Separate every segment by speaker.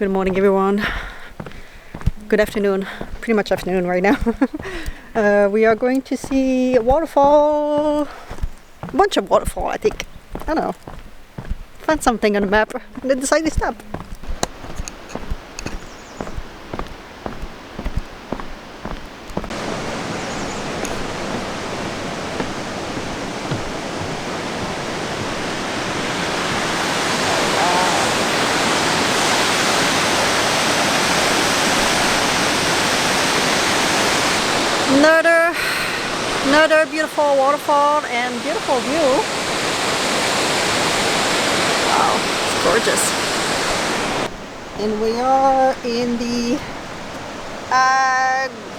Speaker 1: Good morning, everyone. Good afternoon. Pretty much afternoon right now. We are going to see a waterfall. A bunch of waterfall, I think. I don't know. Find something on the map and then decide to stop. Another beautiful waterfall and beautiful view. Wow, it's gorgeous. And we are in the Aguasabro,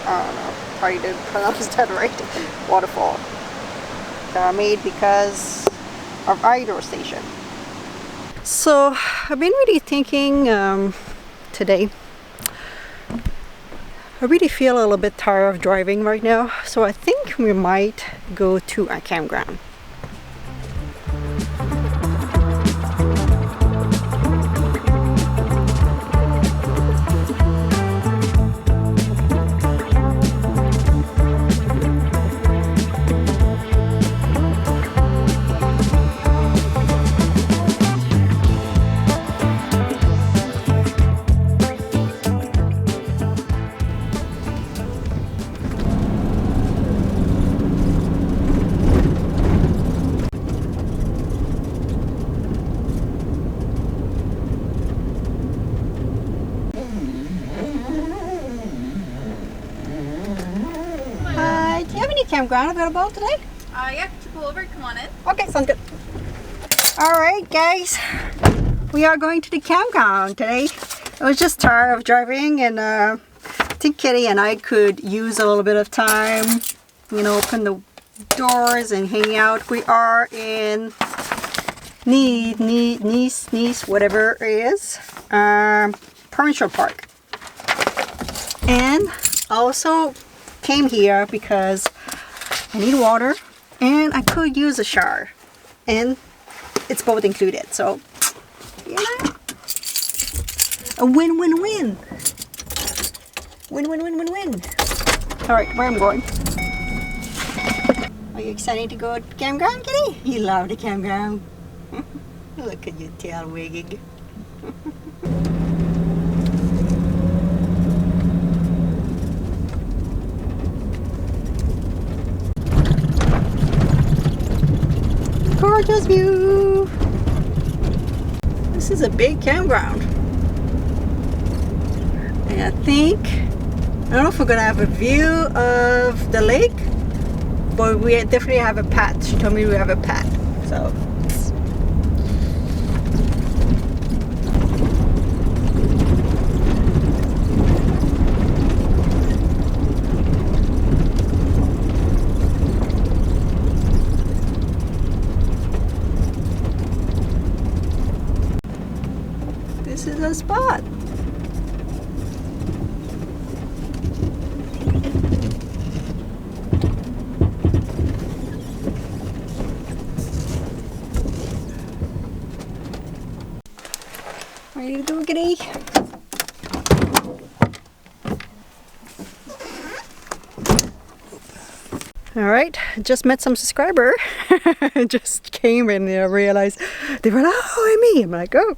Speaker 1: I don't know, probably didn't pronounce that right, waterfall. Made because of hydro station. So I've been really thinking today. I really feel a little bit tired of driving right now, so I think we might go to a campground. Campground available today?
Speaker 2: Yeah, to pull over, come on in.
Speaker 1: Okay, sounds good. Alright guys, we are going to the campground today. I was just tired of driving and I think Kitty and I could use a little bit of time, you know, open the doors and hang out. We are in Nice, whatever it is, Provincial Park. And also came here because I need water and I could use a shower, and it's both included, so yeah, a win-win-win. Win-win-win-win-win. Alright, where I'm going. Are you excited to go to campground, Kitty? You love the campground. Look at your tail wagging. Gorgeous view. This is a big campground. And I don't know if we're gonna have a view of the lake, but we definitely have a path. She told me we have a path. So this is a spot. What are you doing, Kitty? Alright, just met some subscriber. Just came and realized they were like, oh, me. I'm like, oh.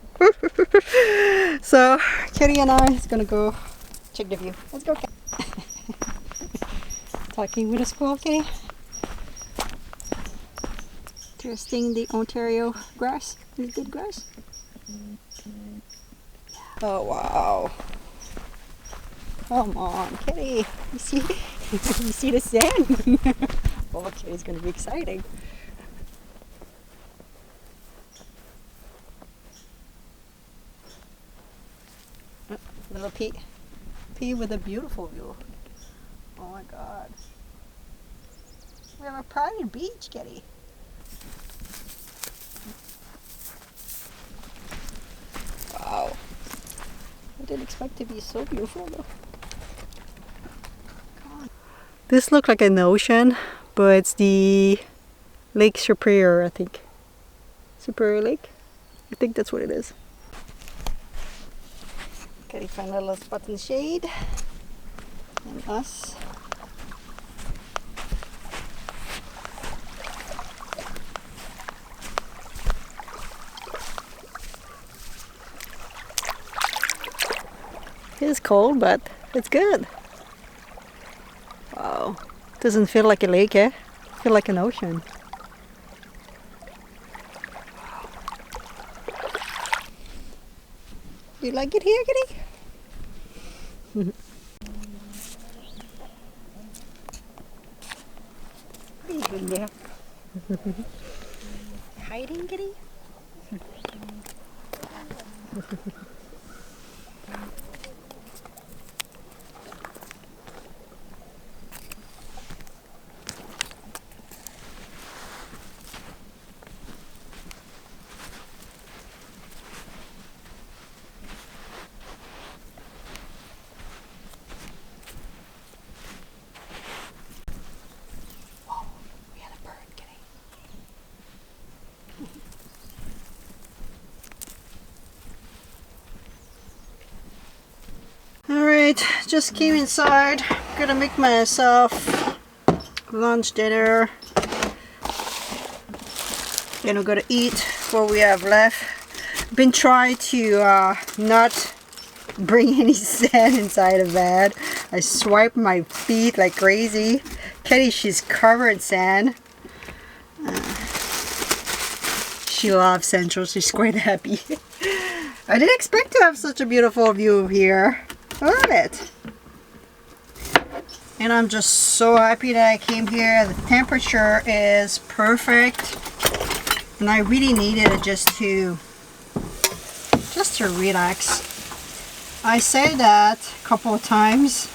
Speaker 1: So Kitty and I is gonna go check the view. Let's go, Kitty. Talking with a squirrel, Kitty. Testing the Ontario grass. Is it good grass? Oh wow. Come on, Kitty. You see you see the sand? Oh, Kitty's gonna be exciting. Little P with a beautiful view. Oh my god. We have a private beach, Kitty. Wow. I didn't expect it to be so beautiful though. God. This looks like an ocean, but it's the Lake Superior, I think. Superior Lake. I think that's what it is. Okay, find a little spot in the shade. And us. It is cold, but it's good. Wow. Doesn't feel like a lake, eh? Feel like an ocean. Do you like it here, kitty? What are you doing there? Hiding, kitty? Alright, just came inside. Gonna make myself lunch, dinner. Then we're gonna eat what we have left. Been trying to not bring any sand inside the bed. I swipe my feet like crazy. Kitty, she's covered in sand. She loves Central. She's quite happy. I didn't expect to have such a beautiful view here. Look at it. And I'm just so happy that I came here. The temperature is perfect. And I really needed it just to relax. I say that a couple of times.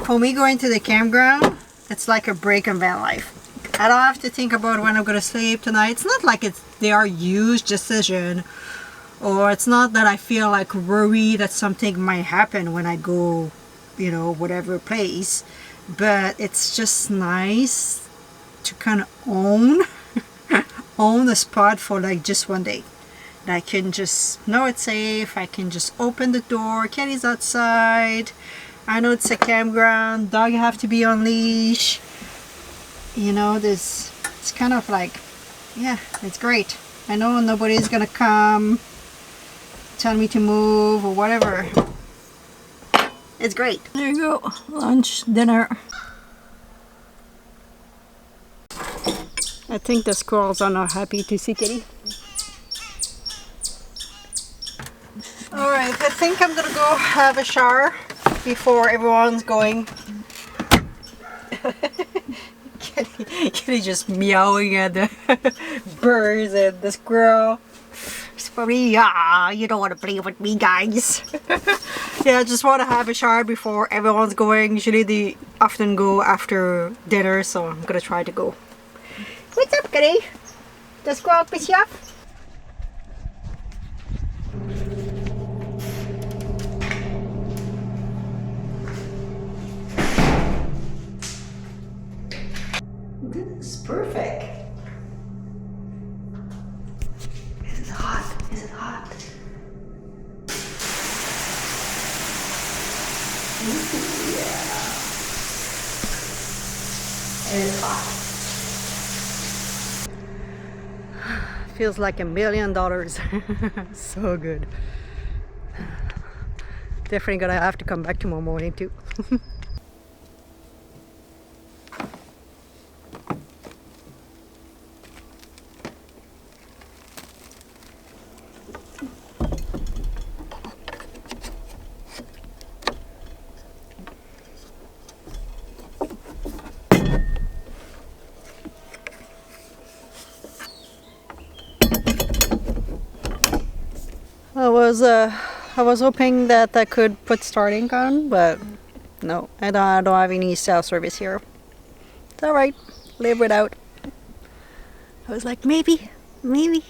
Speaker 1: For me going to the campground, it's like a break in van life. I don't have to think about when I'm going to sleep tonight. It's not like they are huge decision. Or it's not that I feel like worried that something might happen when I go, you know, whatever place. But it's just nice to kind of own the spot for like just one day. And I can just know it's safe. I can just open the door. Kitty's outside. I know it's a campground. Dog have to be on leash. You know, it's kind of like, yeah, it's great. I know nobody's gonna come tell me to move or whatever. It's great. There you go. Lunch, dinner. I think the squirrels are not happy to see Kitty. Alright, I think I'm gonna go have a shower before everyone's going. Kitty just meowing at the birds and the squirrel. It's probably, you don't want to play with me, guys. Yeah, I just want to have a shower before everyone's going. Usually they often go after dinner, so I'm gonna try to go. What's up, Kitty? The squirrel piss you off? This is perfect. Is it hot? Is it hot? Ooh, yeah. It is hot. Feels like $1 million. So good. Definitely gonna have to come back tomorrow morning too. I was hoping that I could put starting on, but no, I don't have any cell service here. It's alright, live without. I was like, maybe. No.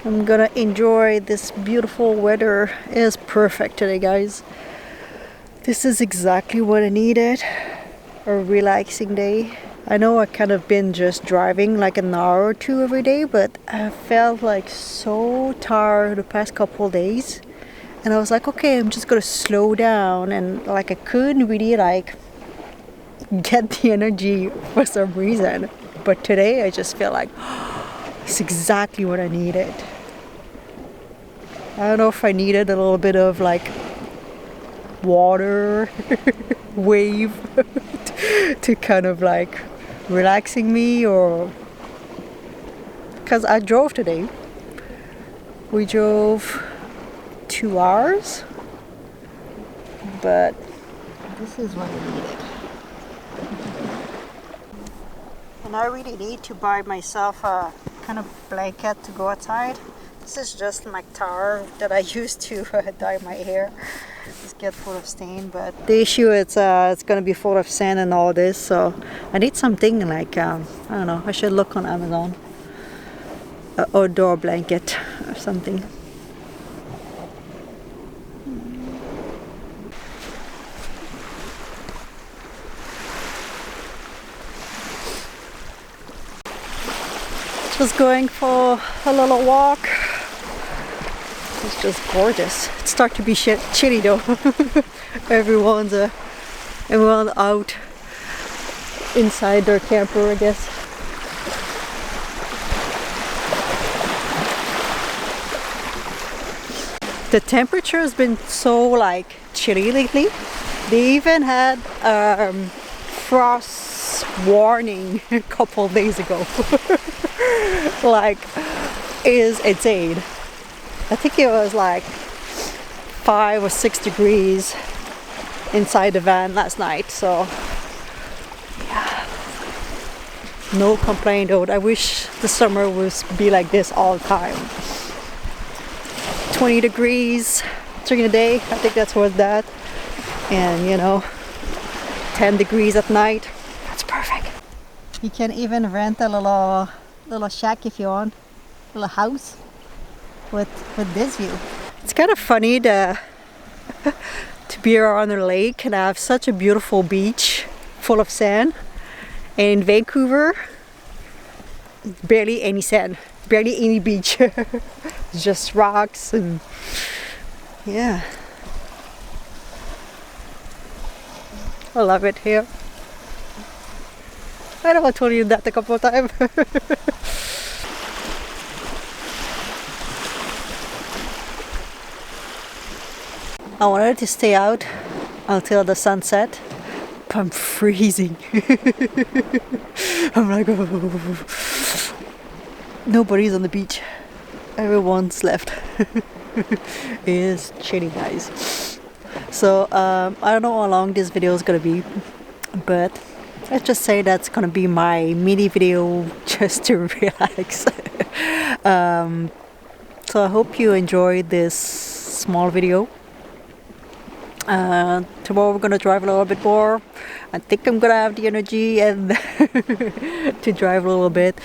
Speaker 1: I'm gonna enjoy this beautiful weather. It is perfect today, guys. This is exactly what I needed. A relaxing day. I know I kind of been just driving like an hour or two every day, but I felt like so tired the past couple days. And I was like, okay, I'm just gonna slow down, and like I couldn't really like get the energy for some reason. But today I just feel like it's exactly what I needed. I don't know if I needed a little bit of like water wave to kind of like relaxing me, or because I drove today. We drove 2 hours, but this is what I needed. And I really need to buy myself a kind of blanket to go outside. This is just my towel that I use to dye my hair. It's get full of stain, but the issue is it's gonna be full of sand and all this, so I need something like I don't know, I should look on Amazon, an outdoor blanket or something. Just going for a little walk. It's just gorgeous. It's starting to be chilly though. everyone's out inside their camper, I guess. The temperature has been so like chilly lately. They even had frost warning a couple days ago. Like, it is insane. I think it was like 5 or 6 degrees inside the van last night, so yeah, no complaint though. I wish the summer would be like this all the time. 20 degrees during the day, I think that's worth that, and you know, 10 degrees at night. That's perfect. You can even rent a little shack if you want, little house with this view. It's kind of funny to be around a lake and have such a beautiful beach full of sand. And in Vancouver, barely any sand, barely any beach. It's just rocks and yeah. I love it here. I know I told you that a couple of times. I wanted to stay out until the sunset, but I'm freezing. I'm like, oh. Nobody's on the beach. Everyone's left. It is chilly, guys. So I don't know how long this video is gonna be, but let's just say that's gonna be my mini video just to relax. So I hope you enjoyed this small video. Tomorrow we're gonna drive a little bit more. I think I'm gonna have the energy and to drive a little bit.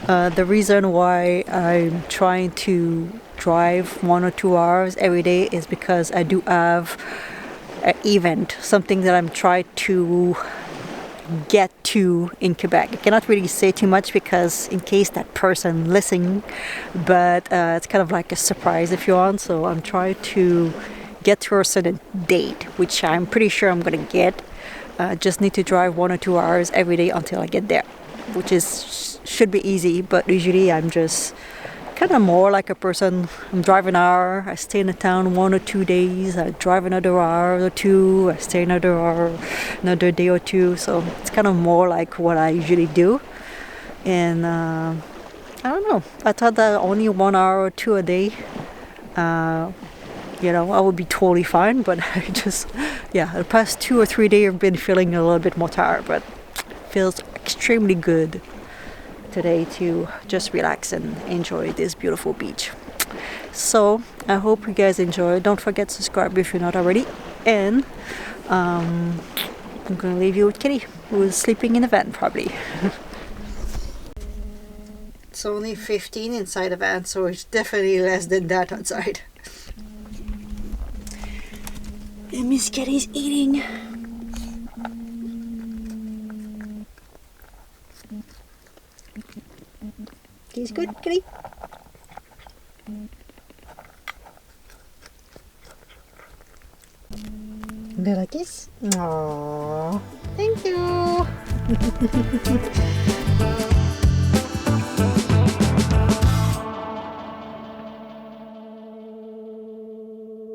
Speaker 1: The reason why I'm trying to drive 1 or 2 hours every day is because I do have an event, something that I'm trying to get to in Quebec. I cannot really say too much because in case that person listening, but it's kind of like a surprise if you want. So I'm trying to get to a certain date, which I'm pretty sure I'm gonna get. Just need to drive 1 or 2 hours every day until I get there, which should be easy. But usually I'm just kind of more like a person. I'm driving an hour, I stay in the town 1 or 2 days, I drive another hour or two, I stay another hour, another day or two. So it's kind of more like what I usually do. And I don't know, I thought that only 1 hour or 2 a day, you know, I would be totally fine, but I just, yeah, the past 2 or 3 days I've been feeling a little bit more tired, but it feels extremely good today to just relax and enjoy this beautiful beach. So I hope you guys enjoy. Don't forget to subscribe if you're not already, and I'm gonna leave you with Kitty, who is sleeping in the van probably. It's only 15 inside the van, so it's definitely less than that outside. And Miss Kitty's eating. He's good, Kitty. Little kiss. Aww. Thank you.